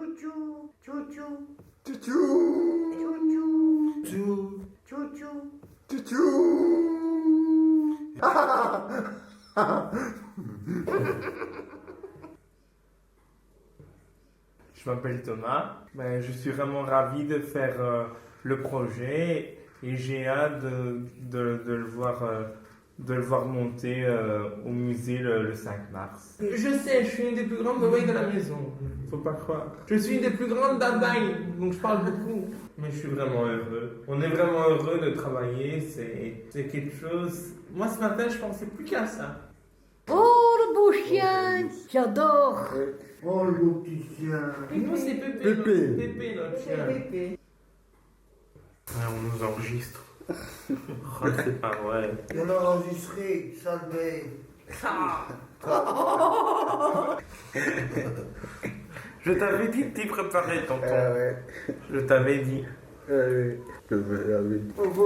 Chouchou, chouchou, Tchou chouchou, Tchou chouchou. Tchou. Je m'appelle Thomas, je suis vraiment ravi de faire le projet et j'ai hâte de le voir monter au musée le 5 mars. Je sais, je suis une des plus grandes oreilles de la maison, faut pas croire. Je suis une des plus grandes d'abeilles, donc je parle beaucoup. Mais je suis vraiment heureux. On est vraiment heureux de travailler, c'est quelque chose... Moi ce matin je pensais plus qu'à ça. Oh, le beau chien, j'adore. Oh le beau petit chien. Et nous c'est Pépé, Pépé. Pépé notre chien. Pépé. Ouais, on nous enregistre. Oh, c'est pas vrai. On a enregistré, salvé. Je t'avais dit de t'y préparer, tonton. Ouais. Je t'avais dit. Ouais. On va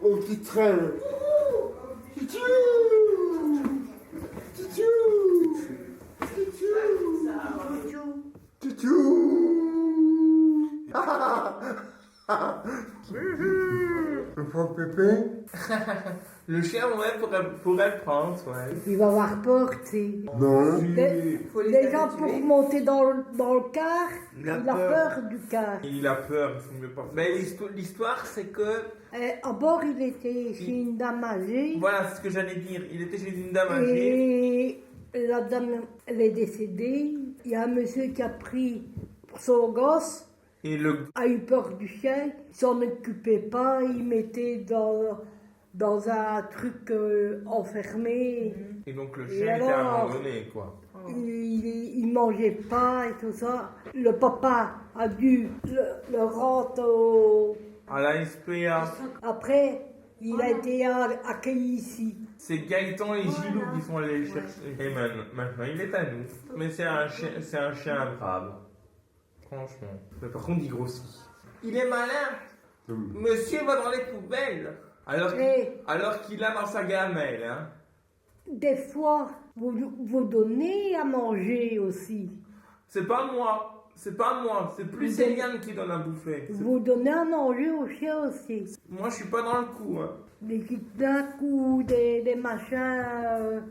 au petit train. Tchou Tchou Tchou. Le pauvre Pépé. Le chien, ouais, pourrait le prendre, ouais. Il va avoir peur, tu sais. Non. Déjà pour monter dans le car, Il a il a peur du car. Il a peur, il faut mieux pas. Mais l'histoire, c'est que. À bord, il était chez une dame âgée. Voilà, c'est ce que j'allais dire. Il était chez une dame âgée. Et la dame, elle est décédée. Il y a un monsieur qui a pris pour son gosse, Et le. a eu peur du chien. Il s'en occupait pas, il mettait dans un truc enfermé. Et donc le Et chien était alors abandonné, quoi. Il mangeait pas et tout ça. Le papa a dû le rendre À la SPA. Après, il a été accueilli ici. C'est Gaëtan et Gilou qui sont allés le chercher. Et maintenant, il est à nous. Mais c'est un chien brave. Franchement. Mais par contre, il grossit. Il est malin. Monsieur va dans les poubelles. Alors qu'il a dans sa gamelle, hein. Des fois, vous donnez à manger aussi. C'est pas moi, c'est plus Eliane qui donne à bouffer. Vous donnez à manger au chien aussi. Moi, je suis pas dans le coup, hein. Des knickknacks ou des machins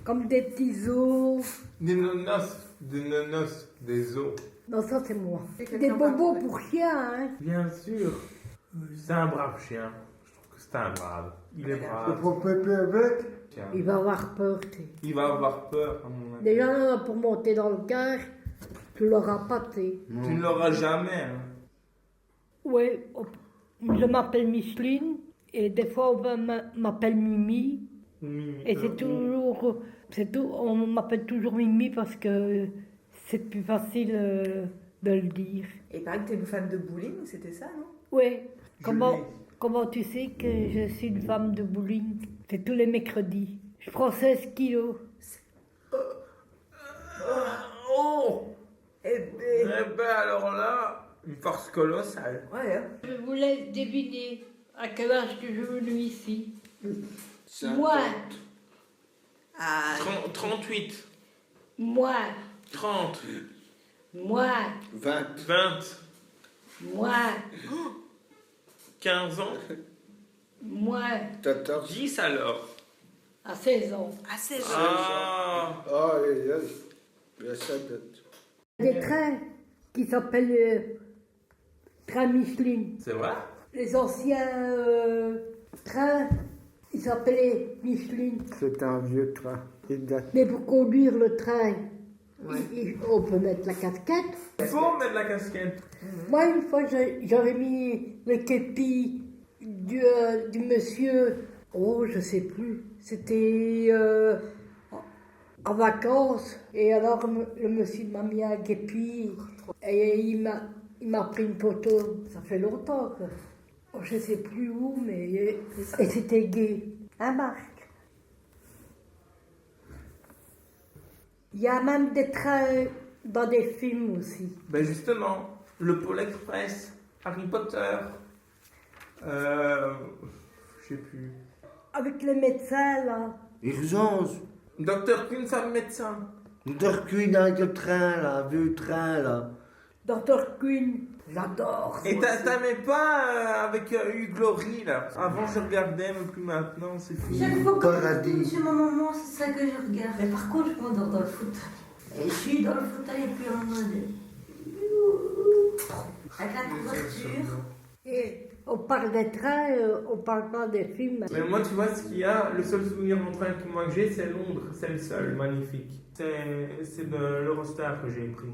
comme des petits os. Des nonos, des os. Non, ça c'est moi. C'est Des quelqu'un bobos par- pour chien, hein. Bien sûr. C'est un brave chien. Je trouve que c'est un brave. Il est Le brave. pauvre Pépé avec. Tiens. Il va avoir peur, tu sais. Il va avoir peur, à mon avis. Déjà, là, pour monter dans le car, tu l'auras pas, tu sais. Tu ne l'auras jamais, hein. Oui, je m'appelle Micheline et des fois on m'appelle Mimi. Et c'est toujours, on m'appelle toujours Mimi parce que c'est plus facile de le dire. Et il paraît que t'es une fan de bowling, c'était ça, non? Oui, comment tu sais que je suis une femme de bowling? C'est tous les mercredis. Je prends 16 kilos. Oh! Eh ben... Alors là, une force colossale. Ouais, hein. Je vous laisse deviner à quel âge que je suis venu ici. 50. Moi, Ah, 38, moi, 30, moi, 20. 20, moi, 15 ans, moi, 14. 10 alors. à 16 ans. à 16 ans. Ah! Aïe, aïe. Mais ça date. Des trains qui s'appellent train Micheline. C'est vrai? Les anciens trains, ils s'appelaient Micheline. C'est un vieux train. Il date. Mais pour conduire le train, Ouais. on peut mettre la casquette. Il faut mettre la casquette. Moi, une fois, j'avais mis le képi du monsieur, oh, je sais plus, c'était en vacances. Et alors, le monsieur m'a mis un képi et il m'a pris une photo. Ça fait longtemps, quoi. Oh, je sais plus où, mais... Et c'était gai. Hein, Marc? Il y a même des trains dans des films aussi. Ben justement, le Pôle Express, Harry Potter, je sais plus. Avec les médecins, là. Urgence. Docteur qu'une femme médecin. Dr. Queen avec le train, là, vieux train, là. Dr. Queen, j'adore. Et t'aimais pas avec Hugh Laurie là? Avant je regardais, mais plus maintenant, c'est fini. Chaque fois que je Paradis. retourne chez ma maman, c'est ça que je regarde. Mais par contre, je m'endors dans le fauteuil. Et je suis dans le fauteuil et puis en mode. Avec la couverture. Et on parle des trains, on parle pas des films. Mais moi, tu vois, ce qu'il y a, le seul souvenir en train que moi que j'ai, c'est Londres. C'est le seul, magnifique. C'est de l'Eurostar que j'ai pris.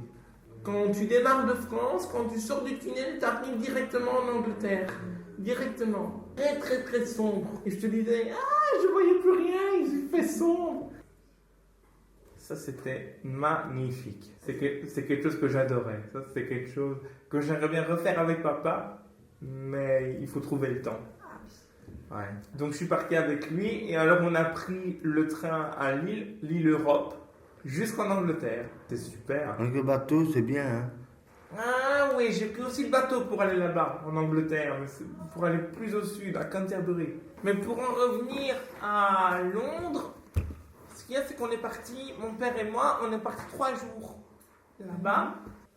Quand tu démarres de France, quand tu sors du tunnel, tu arrives directement en Angleterre. Directement. Très, très, très sombre. Et je te disais, ah, je voyais plus rien, il fait sombre. Ça, c'était magnifique. C'est quelque chose que j'adorais. Ça, c'est quelque chose que j'aimerais bien refaire avec papa, mais il faut trouver le temps. Ouais. Donc, je suis parti avec lui, et alors on a pris le train à Lille, Lille-Europe, jusqu'en Angleterre. C'était super. Avec le bateau, c'est bien, hein. Ah oui, j'ai pris aussi le bateau pour aller là-bas, en Angleterre, mais pour aller plus au sud, à Canterbury. Mais pour en revenir à Londres, ce qu'il y a, c'est qu'on est parti, mon père et moi, on est parti 3 jours là-bas,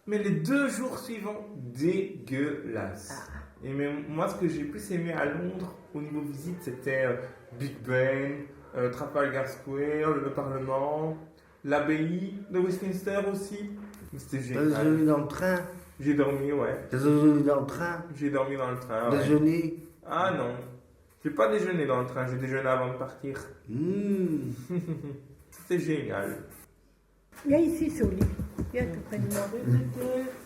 mais les 2 jours suivants, dégueulasse. Et mais moi, ce que j'ai plus aimé à Londres, au niveau visite, c'était Big Ben, Trafalgar Square, le Parlement, l'abbaye de Westminster aussi. C'était T'as génial. déjeuné dans le train. J'ai dormi, ouais. T'as déjeuné dans le train. J'ai dormi dans le train. Ouais. Déjeuner. Ah non. J'ai pas déjeuné dans le train, j'ai déjeuné avant de partir. C'était génial. Viens ici sur l'île. Viens tout près de moi.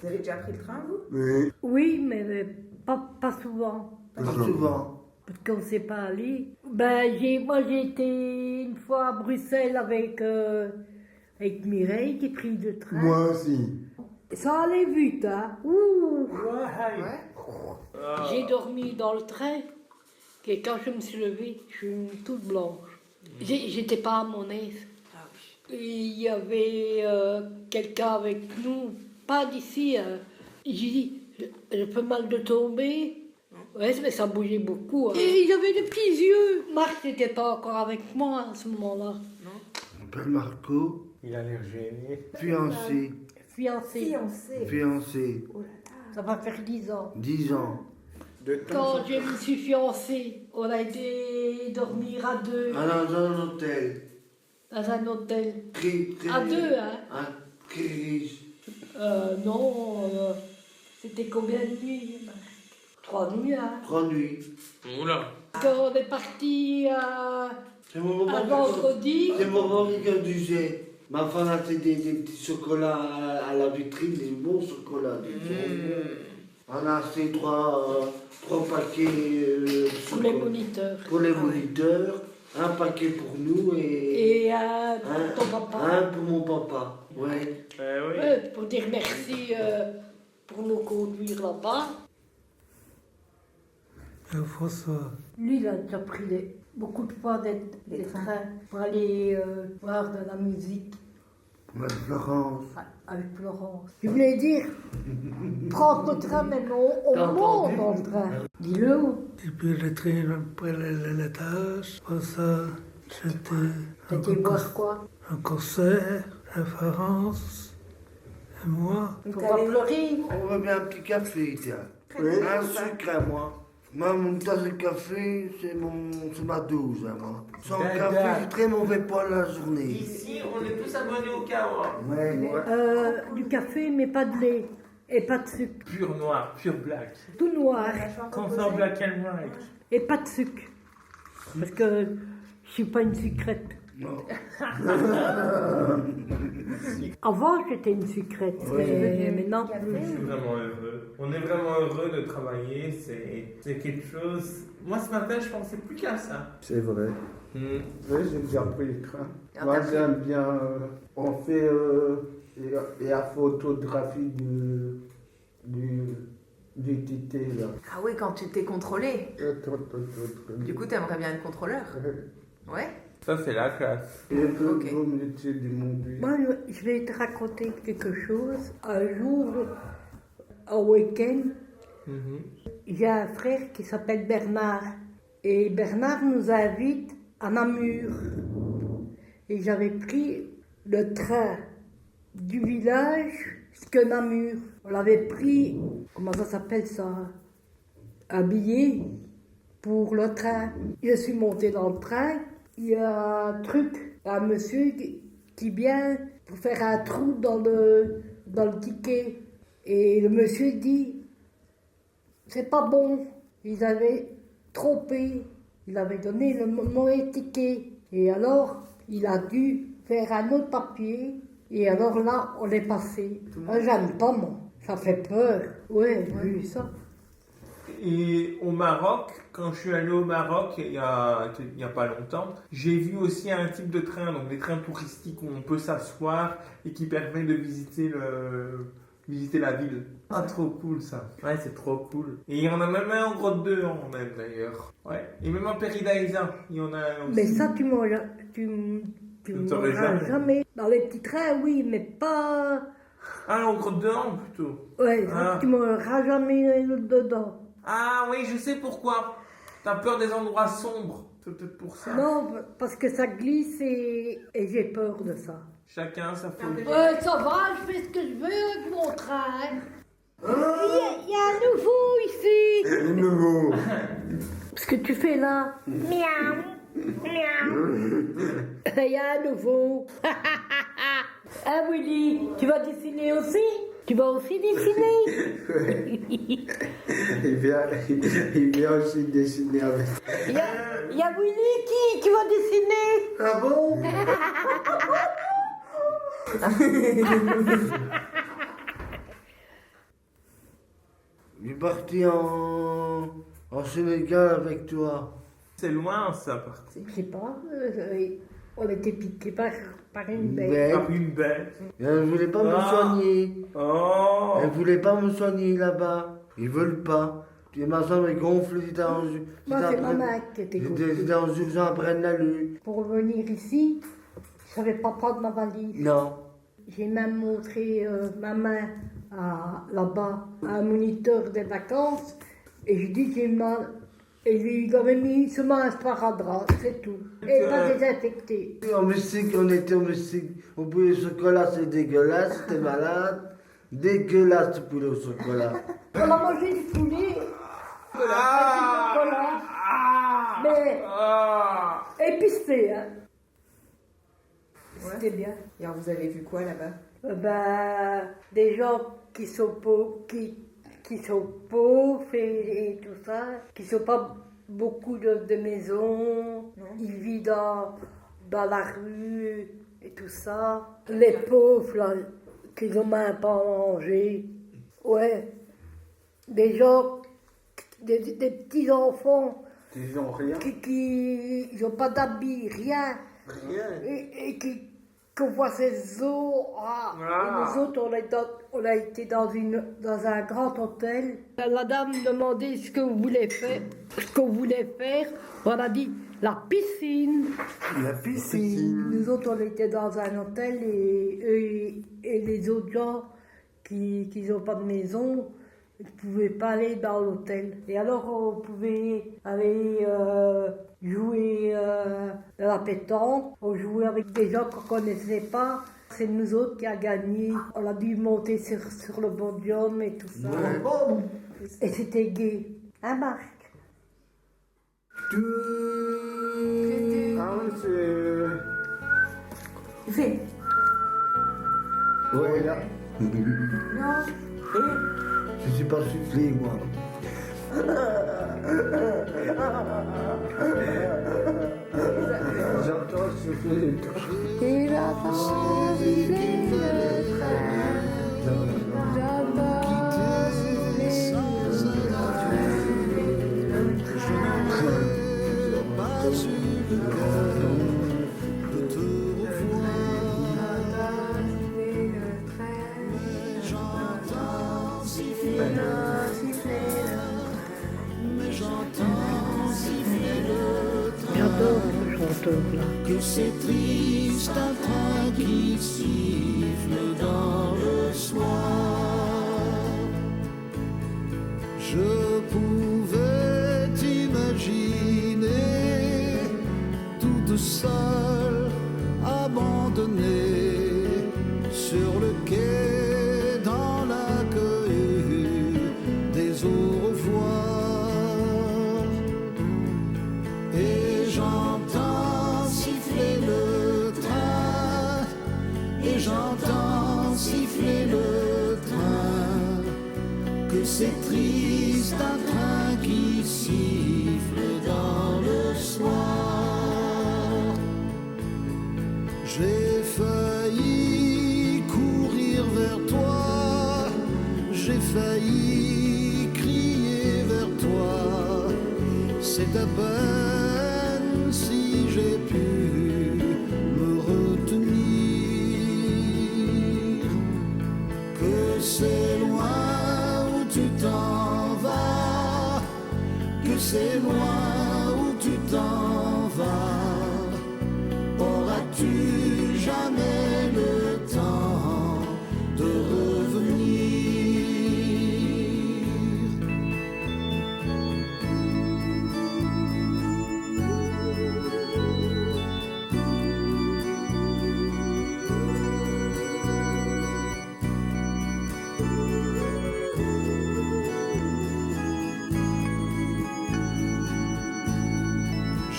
Vous avez déjà pris le train, vous? Oui. Oui, mais pas souvent. Pas souvent. Parce qu'on ne sait pas aller. Moi j'ai été une fois à Bruxelles avec Mireille qui a pris le train. Moi aussi. Ça allait vite, hein. Ouh. Ouais. J'ai dormi dans le train. Et quand je me suis levée, je suis toute blanche. J'étais pas à mon aise. Ah oui. Et il y avait quelqu'un avec nous, pas d'ici. J'ai dit, j'ai peu mal de tomber. Ouais, mais ça bougeait beaucoup. Hein. Et il avait des petits yeux. Marc n'était pas encore avec moi à ce moment-là. Je m'appelle Marco. Il a l'air gêné. Fiancé. Fiancé. Fiancé. Oh là là. Ça va faire 10 ans. 10 ans. Quand je me suis fiancée, on a été dormir à 2 Dans un hôtel. dans un hôtel. Très, À 2, hein. Très riche. Non, c'était combien de nuits? 3 nuits, hein. 3 nuits. Oula. Quand on est parti C'est mon un moment vendredi, C'est mon moment qui conduisait. Ma femme a fait des petits chocolats à la vitrine, des bons chocolats. On a acheté 3 paquets de pour les chocolat. moniteurs. Pour les moniteurs, un paquet pour nous et Et pour ton papa. un pour mon papa. Ouais. Oui. Pour dire merci pour nous conduire là-bas. François, Lui, il a déjà pris beaucoup de fois des trains pour aller voir de la musique Avec Florence. avec Florence. Je voulais dire, prendre le train, mais non, on T'as monte entendu dans le train. Dis-le. et puis le train après l'étage, pour ça, T'étais j'étais voir quoi? un concert, à France, et moi, Faut pas pleurer. On veut bien un petit café, tiens. Un sucre à moi. Moi, mon tasse de café, c'est ma dose à moi. Sans D'accord. café, je suis très mauvais pour la journée. Ici, on est tous abonnés au Kawa. Ouais. Du café, mais pas de lait. Et pas de sucre. Pur noir, pur black. Tout noir. Confort black and white. Et pas de sucre. Parce que je suis pas une sucrète. Non. Avant, j'étais une sucrète. Mais maintenant, Je suis vraiment heureux. On est vraiment heureux de travailler. C'est quelque chose. Moi, ce matin, je pensais plus qu'à ça. C'est vrai. Hmm. Oui, j'ai déjà pris le train. Ah, Moi, t'as pris. j'aime bien. On fait la photographie du tité, là. Ah oui, quand tu t'es contrôlé. Du coup, t'aimerais bien être contrôleur. Ouais. Ça, c'est la classe. Et le Ok. beau métier du monde. moi, je vais te raconter quelque chose. Un jour, un week-end, Mhm. j'ai un frère qui s'appelle Bernard. Et Bernard nous invite à Namur. Et j'avais pris le train du village jusqu'à Namur. On avait pris, comment ça s'appelle ça, un billet pour le train. Je suis montée dans le train, il y a un truc, un monsieur qui vient pour faire un trou dans le ticket. Et le monsieur dit, c'est pas bon, ils avaient trompé, il avait donné le mauvais ticket. Et alors, il a dû faire un autre papier, et alors là, on est passé. J'aime pas, moi, ça fait peur. Ouais, j'ai vu ça. Et au Maroc, quand je suis allé au Maroc il y a pas longtemps, j'ai vu aussi un type de train, donc des trains touristiques où on peut s'asseoir et qui permet de visiter la ville. Ah, trop cool ça. Ouais, c'est trop cool. Et il y en a même un en Grotte de Han même d'ailleurs. Ouais. Et même en Péridaïsa, il y en a aussi. Mais ça, tu m'auras jamais. Dans les petits trains, oui, mais pas... Ah, en Grotte de Han plutôt. Ouais, ça, tu m'auras jamais dedans. Ah oui, je sais pourquoi. T'as peur des endroits sombres. C'est peut-être pour ça. Non, parce que ça glisse et j'ai peur de ça. Chacun sa phobie. Ça va, je fais ce que je veux avec mon train. Il y a un nouveau ici. Un nouveau. Ce que tu fais là. Miaou. Miaou. Il y a un nouveau. Ah Willy, tu vas dessiner aussi? Tu vas aussi dessiner? Il vient aussi dessiner avec. Il y a Willy qui va dessiner. Ah bon? Il est parti en Sénégal avec toi. C'est loin ça, parti. Je sais pas, on était piqué par une bête. Par une bête. Elle ne voulait pas me soigner. Oh. Elle voulait pas me soigner là-bas. Ils veulent pas. Puis ma soeur est gonflée, c'était en Moi, c'est ma main qui était gonflée. J'étais en urgence après la lune. Pour revenir ici, je savais pas prendre ma valise. Non. J'ai même montré ma main là-bas à un moniteur des vacances et je dis j'ai mal. Et lui, il avait mis seulement un sparadrap, c'est tout. Et pas désinfecté. Au Mexique, on était au Mexique. Au poulet au chocolat, c'est dégueulasse, t'es malade. Dégueulasse, le poulet au chocolat. On a mangé du poulet, du chocolat, mais épicé, hein. C'était bien. Et alors, vous avez vu quoi là-bas? Des gens qui sont pauvres, qui sont pauvres et tout ça, qui n'ont pas beaucoup de maisons, ils vivent dans la rue et tout ça. Les pauvres, là, qui n'ont même pas à manger. Ouais, des gens, des petits enfants Ils ont rien. qui n'ont pas d'habits, rien. Rien. Et qu'on voit ces eaux. Et nous autres, on a été dans un grand hôtel. La dame demandait ce que vous voulez faire. On a dit la piscine. La piscine. Nous autres, on était dans un hôtel et les autres gens qui n'ont pas de maison ne pouvaient pas aller dans l'hôtel. Et alors, on pouvait aller jouer à la pétanque. On jouait avec des gens qu'on ne connaissait pas. C'est nous autres qui a gagné. On a dû monter sur le podium et tout ça. Ouais. Et c'était gai. Hein, Marc? Ah oui, c'est... Fais. Ouais, là. Non. Je suis pas soufflé, moi. J'entends souffler. Et j'entends siffler le train. J'entends siffler J'adore le chanteur là. Que c'est triste un train qui siffle dans le soir. Je pouvais t'imaginer toute seule, abandonnée sur le c'est triste un train qui siffle dans le soir. J'ai failli courir vers toi, j'ai failli crier vers toi. C'est à peine si j'ai pu me retenir. Que c'est loin où tu t'en vas, que c'est loin où tu t'en vas. Auras-tu jamais le temps de revenir?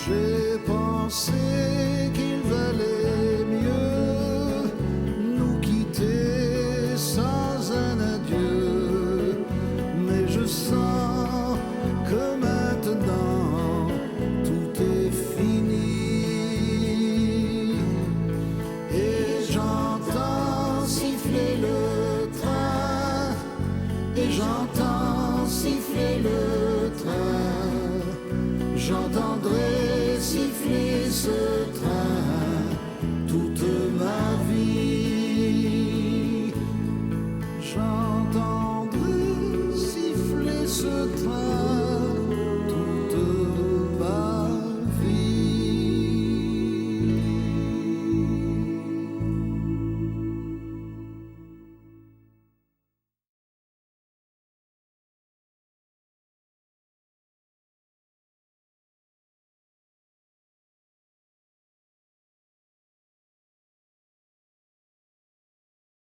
J'ai pensé qu'il valait mieux nous quitter sans un adieu, mais je sens que maintenant tout est fini. Et j'entends siffler le train, et j'entends siffler le train. J'entendrai siffler ce train toute ma vie. J'entendrai siffler ce train